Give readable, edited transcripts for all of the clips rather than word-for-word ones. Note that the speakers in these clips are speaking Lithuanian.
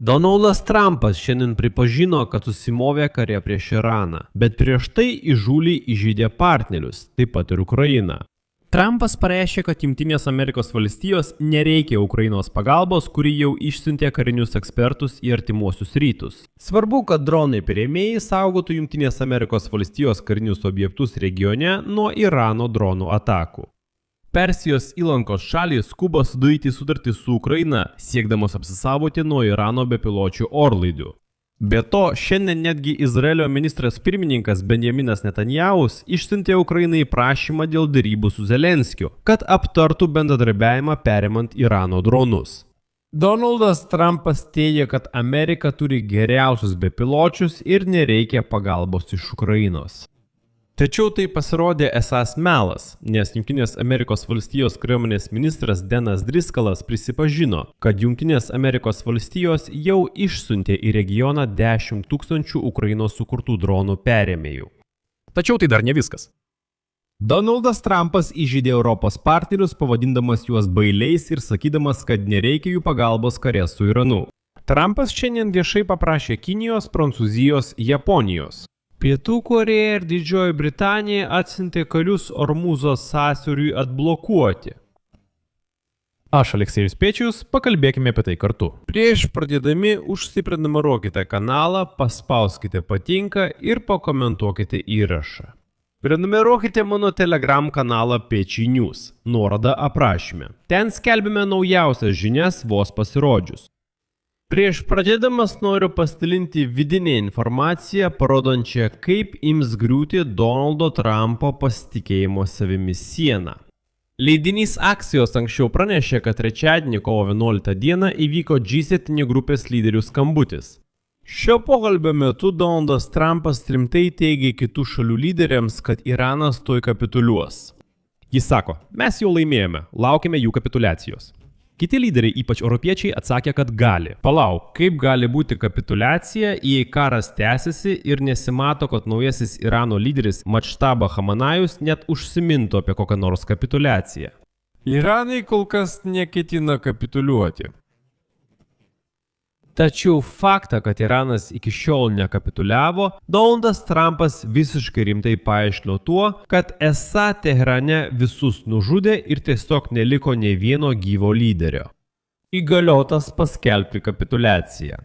Donaldas Trumpas šiandien pripažino, kad susimovė kare prieš Iraną, bet prieš tai įžūliai įžeidė partnerius, taip pat ir Ukrainą. Trumpas pareiškė, kad Jungtinės Amerikos valstijos nereikia Ukrainos pagalbos, kuri jau išsiuntė karinius ekspertus į artimuosius rytus. Svarbu, kad dronai perėmėjai saugotų Jungtinės Amerikos valstijos karinius objektus regione nuo Irano dronų atakų. Persijos įlankos šalys skuba sudaryti sutartį su Ukraina, siekdamos apsisaugoti nuo Irano bepiločių orlaivių. Be to, šiandien netgi Izraelio ministras pirmininkas Benjaminas Netanyahus išsiuntė Ukrainai prašymą dėl derybų su Zelenskiu, kad aptartų bendradarbiavimą perimant Irano dronus. Donaldas Trumpas teigia, kad Amerika turi geriausius bepiločius ir nereikia pagalbos iš Ukrainos. Tačiau tai pasirodė esąs melas, nes Jungtinės Amerikos valstijos kariuomenės ministras Denas Driskalas prisipažino, kad Jungtinės Amerikos valstijos jau išsiuntė į regioną 10 000 Ukrainos sukurtų dronų perėmėjų. Tačiau tai dar ne viskas. Donaldas Trumpas įžeidė Europos partnerius, pavadindamas juos bailiais ir sakydamas, kad nereikia jų pagalbos kare su Iranu. Trumpas šiandien viešai paprašė Kinijos, Prancūzijos, Japonijos. Pietų Korėja ir Didžioji Britanija atsiuntė karius Ormuzo sąsiauriui atblokuoti. Aš Aleksejus Pečius, pakalbėkime apie tai kartu. Prieš pradėdami užsiprenumeruokite kanalą, paspauskite patinka ir pakomentuokite įrašą. Prenumeruokite mano Telegram kanalą Pečiai News, nuoroda aprašyme. Ten skelbime naujausias žinias vos pasirodžius. Prieš pradėdamas noriu pasidalinti vidinę informaciją, parodančią, kaip ims griūti Donaldo Trumpo pasitikėjimo savimi siena. Leidinys Axios anksčiau pranešė, kad trečiadienį kovo 11 dieną įvyko G7 grupės lyderių skambutis. Šio pokalbio metu Donaldas Trumpas rimtai teigė kitų šalių lyderiams, kad Iranas tuoj kapituliuos. Jis sako, mes jau laimėjome, laukime jų kapituliacijos. Kiti lyderiai, ypač europiečiai, atsakė, kad gali. Palauk, kaip gali būti kapituliacija, jei karas tęsiasi ir nesimato, kad naujasis Irano lyderis Madžtaba Hamanajus net užsimintų apie kokią nors kapituliaciją. Iranai kol kas neketina kapituliuoti. Tačiau faktą, kad Iranas iki šiol nekapituliavo, Donaldas Trumpas visiškai rimtai paaiškino tuo, kad esą Teherane visus nužudė ir tiesiog neliko nei vieno gyvo lyderio. Įgaliotas paskelbti kapituliaciją.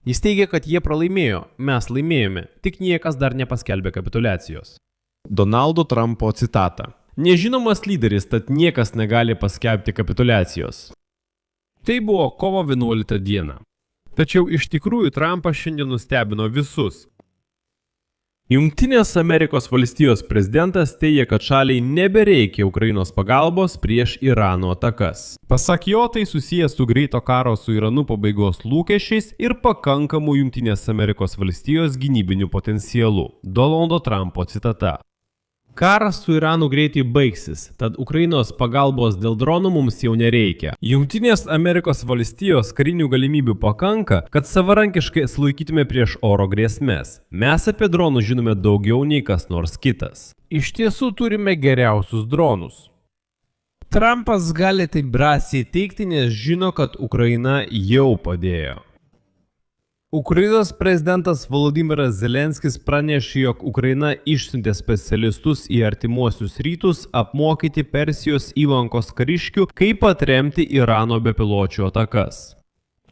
Jis teigia, kad jie pralaimėjo, mes laimėjome, tik niekas dar nepaskelbė kapituliacijos. Donaldo Trumpo citata. Nežinomas lyderis, tad niekas negali paskelbti kapituliacijos. Tai buvo kovo 11 diena. Tačiau iš tikrųjų Trumpas šiandien nustebino visus. Jungtinės Amerikos valstijos prezidentas teigia, kad šaliai nebereikia Ukrainos pagalbos prieš Irano atakas. Pasak jo, tai susijęs su greito karo su Iranu pabaigos lūkesčiais ir pakankamu Jungtinės Amerikos valstijos gynybiniu potencialu. Donaldo Trumpo citata. Karas su Iranu greitai baigsis, tad Ukrainos pagalbos dėl dronų mums jau nereikia. Jungtinės Amerikos valstijos karinių galimybių pakanka, kad savarankiškai sulaikytume prieš oro grėsmės. Mes apie dronus žinome daugiau nei kas nors kitas. Iš tiesų turime geriausius dronus. Trumpas gali taip drąsiai teigti, nes žino, kad Ukraina jau padėjo. Ukrainos prezidentas Volodymyras Zelenskis pranešė, jog Ukraina išsiuntė specialistus į artimuosius rytus apmokyti Persijos įlankos kariškių, kaip atremti Irano bepiločių atakas.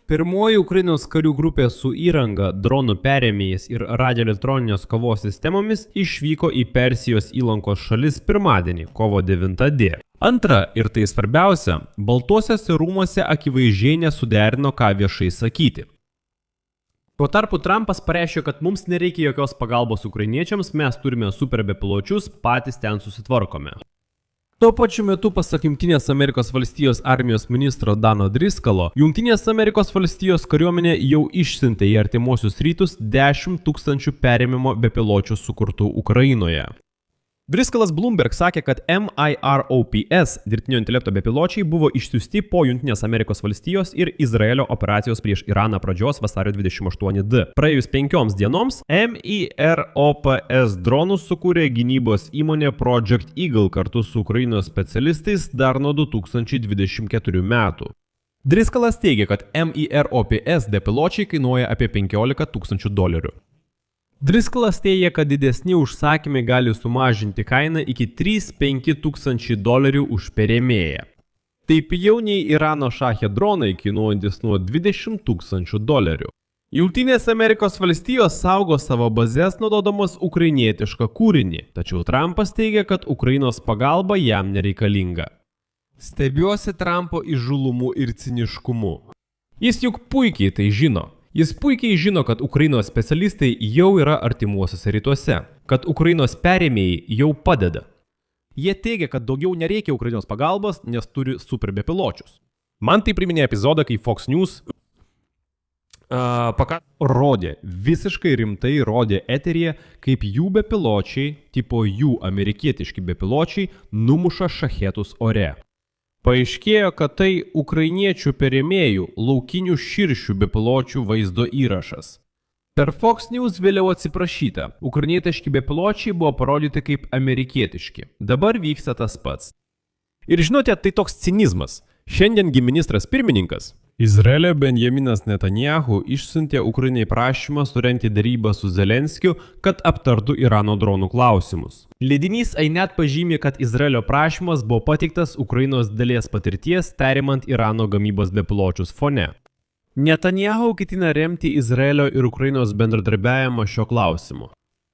Pirmoji Ukrainos karių grupė su įranga, dronų perėmėjais ir radioelektroninės kovos sistemomis išvyko į Persijos įlankos šalis pirmadienį, kovo 9 d. Antra, ir tai svarbiausia, Baltuosiuose rūmuose akivaizdžiai nesuderino, ką viešai sakyti. Tuo tarpu Trumpas pareiškė, kad mums nereikia jokios pagalbos ukrainiečiams, mes turime super bepiločius, patys ten susitvarkome. Tuo pačiu metu, pasak Jungtinės Amerikos valstijos armijos ministro Dano Driskalo, Jungtinės Amerikos valstijos kariuomenė jau išsiuntė į artimuosius rytus 10 000 perėmimo bepiločių sukurtų Ukrainoje. Driskalas Bloomberg sakė, kad MIROPS dirbtinio intelekto bepiločiai buvo išsiųsti po Jungtinės Amerikos valstijos ir Izraelio operacijos prieš Iraną pradžios vasario 28d. Praėjus 5 dienoms, MIROPS dronus sukūrė gynybos įmonė Project Eagle kartu su Ukrainos specialistais dar nuo 2024 metų. Driscolas teigia, kad MIROPS bepiločiai kainuoja apie $15,000. Driscolas teigia, kad didesni užsakymai gali sumažinti kainą iki $3–5 už perėmėją. Tai pigiau nei Irano šachė dronai kainuojantis nuo $20,000. Jungtinės Amerikos valstijos saugo savo bazes naudodamos ukrainietišką kūrinį, tačiau Trumpas teigia, kad Ukrainos pagalba jam nereikalinga. Stebiuosi Trumpo įžulumu ir ciniškumu. Jis juk puikiai tai žino. Jis puikiai žino, kad Ukrainos specialistai jau yra artimuosiuose rytuose, kad Ukrainos perėmėjai jau padeda. Jie teigia, kad daugiau nereikia Ukrainos pagalbos, nes turi super bepiločius. Man tai priminė epizodą, kai Fox News visiškai rimtai rodė eteryje, kaip jų bepiločiai, tipo jų amerikietiški bepiločiai, numuša šachetus ore. Paaiškėjo, kad tai ukrainiečių perėmėjų laukinių širšių bepiločių vaizdo įrašas. Per Fox News vėliau atsiprašyta, ukrainietiški bepiločiai buvo parodyti kaip amerikietiški. Dabar vyksta tas pats. Ir žinote, tai toks cinizmas. Šiandiengi ministras pirmininkas Izraelio Benjaminas Netanyahu išsiuntė Ukrainai prašymą surengti derybą su Zelenskiu, kad aptartų Irano dronų klausimus. Leidinys Ainet pažymė, kad Izraelio prašymas buvo pateiktas Ukrainos dalies patirties perimant Irano gamybos bepiločius fone. Netanyahu ketina remti Izraelio ir Ukrainos bendradarbiavimą šio klausimu.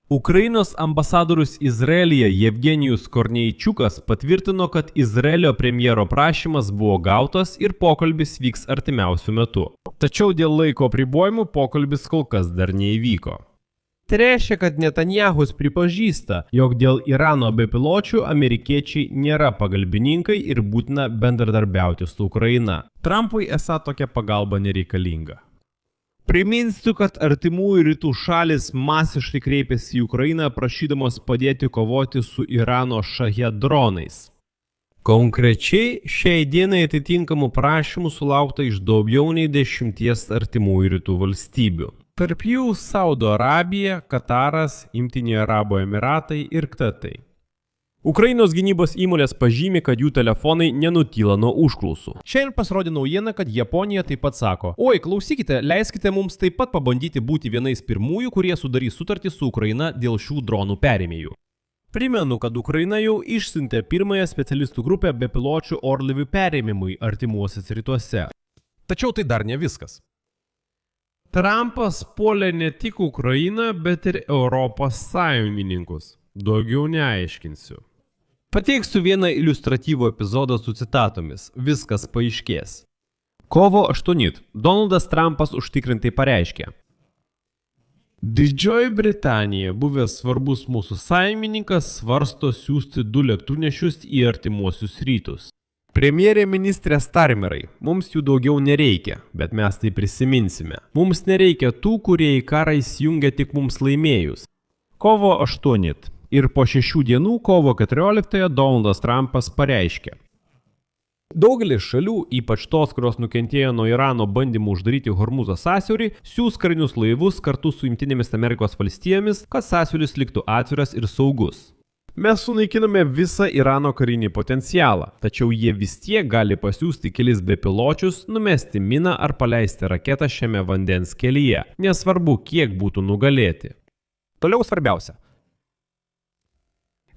Ukrainos ambasadorius Izraelyje Jevgenijus Korneičiukas patvirtino, kad Izraelio premjero prašymas buvo gautas ir pokalbis vyks artimiausiu metu. Tačiau dėl laiko apribojimų pokalbis kol kas dar neįvyko. Tai reiškia, kad Netanyahus pripažįsta, jog dėl Irano bepiločių amerikiečiai nėra pagalbininkai ir būtina bendradarbiauti su Ukraina. Trumpui esą tokia pagalba nereikalinga. Priminsiu, kad artimųjų rytų šalis masiškai kreipėsi į Ukrainą prašydamos padėti kovoti su Irano šachė dronais. Konkrečiai šiai dienai atitinkamų prašymų sulaukta iš daugiau nei 10 artimųjų rytų valstybių. Tarp jų Saudo Arabija, Kataras, Jungtiniai Arabų Emiratai ir Ktatai. Ukrainos gynybos įmonės pažymi, kad jų telefonai nenutyla nuo užklausų. Šiandien pasirodė naujiena, kad Japonija taip pat sako: oi, klausykite, leiskite mums taip pat pabandyti būti vienais pirmųjų, kurie sudarys sutartį su Ukraina dėl šių dronų perėmėjų. Primenu, kad Ukraina jau išsiuntė pirmąją specialistų grupę bepiločių orlaivių perėmimui artimuosiuose rytuose. Tačiau tai dar ne viskas. Trumpas puolė ne tik Ukrainą, bet ir Europos sąjungininkus. Daugiau neaiškinsiu. Pateiksiu vieną iliustratyvų epizodą su citatomis. Viskas paaiškės. Kovo 8. Donaldas Trumpas užtikrintai pareiškė: Didžioji Britanija, buvęs svarbus mūsų sąjungininkas, svarsto siųsti 2 lėktuvnešius į artimuosius rytus. Premjerė ministrė Starmerai, mums jų daugiau nereikia, bet mes tai prisiminsime. Mums nereikia tų, kurie į karą įsijungia tik mums laimėjus. Kovo 8. Ir po 6 dienų, kovo 14, Donaldas Trumpas pareiškė: daugelis šalių, ypač tos, kurios nukentėjo nuo Irano bandymų uždaryti Hormuzo sąsiaurį, siųs karinius laivus kartu su Jungtinėmis Amerikos valstijomis, kad sąsiauris liktų atviras ir saugus. Mes sunaikiname visą Irano karinį potencialą, tačiau jie vis tiek gali pasiųsti kelis bepiločius, numesti miną ar paleisti raketą šiame vandens kelyje, nesvarbu, kiek būtų nugalėti. Toliau svarbiausia.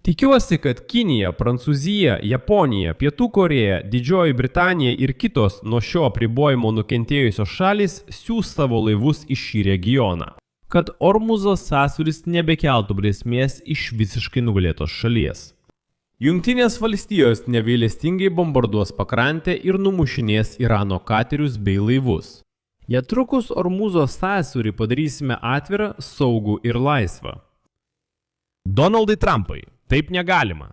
Tikiuosi, kad Kinija, Prancūzija, Japonija, Pietų Korėja, Didžioji Britanija ir kitos nuo šio apribojimo nukentėjusios šalys siųs savo laivus į šį regioną, kad Ormuzo sąsiauris nebekeltų grėsmės iš visiškai nugalėtos šalies. Jungtinės valstijos negailestingai bombarduos pakrantę ir numušinės Irano katerius bei laivus. Netrukus Ormuzo sąsiaurį padarysime atvirą, saugų ir laisvą. Donaldai Trumpai. Taip negalima.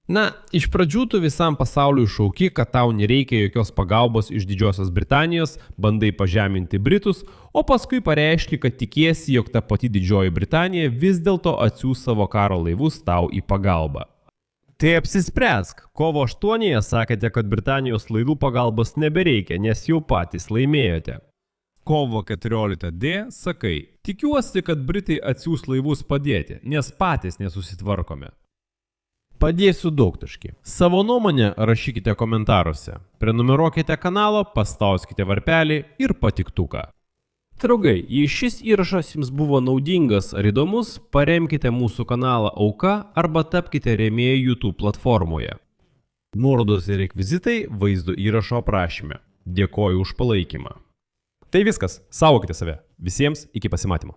Na, iš pradžių tu visam pasauliui šauki, kad tau nereikia jokios pagalbos iš Didžiosios Britanijos, bandai pažeminti Britus, o paskui pareiški, kad tikiesi, jog ta pati Didžioji Britanija vis dėlto atsiųs savo karo laivus tau į pagalbą. Tai apsispręsk. Kovo 8 sakėte, kad Britanijos laivų pagalbos nebereikia, nes jau patys laimėjote. Kovo 14 sakai: tikiuosi, kad Britai atsiųs laivus padėti, nes patys nesusitvarkome. Padėsiu daugtaškį. Savo nuomonę rašykite komentaruose. Prenumeruokite kanalą, paspauskite varpelį ir patiktuką. Draugai, jei šis įrašas jums buvo naudingas ar įdomus, paremkite mūsų kanalą auka arba tapkite rėmėjai YouTube platformoje. Nuorodos ir rekvizitai vaizdo įrašo aprašyme. Dėkoju už palaikymą. Tai viskas. Saugokite save. Visiems iki pasimatymo.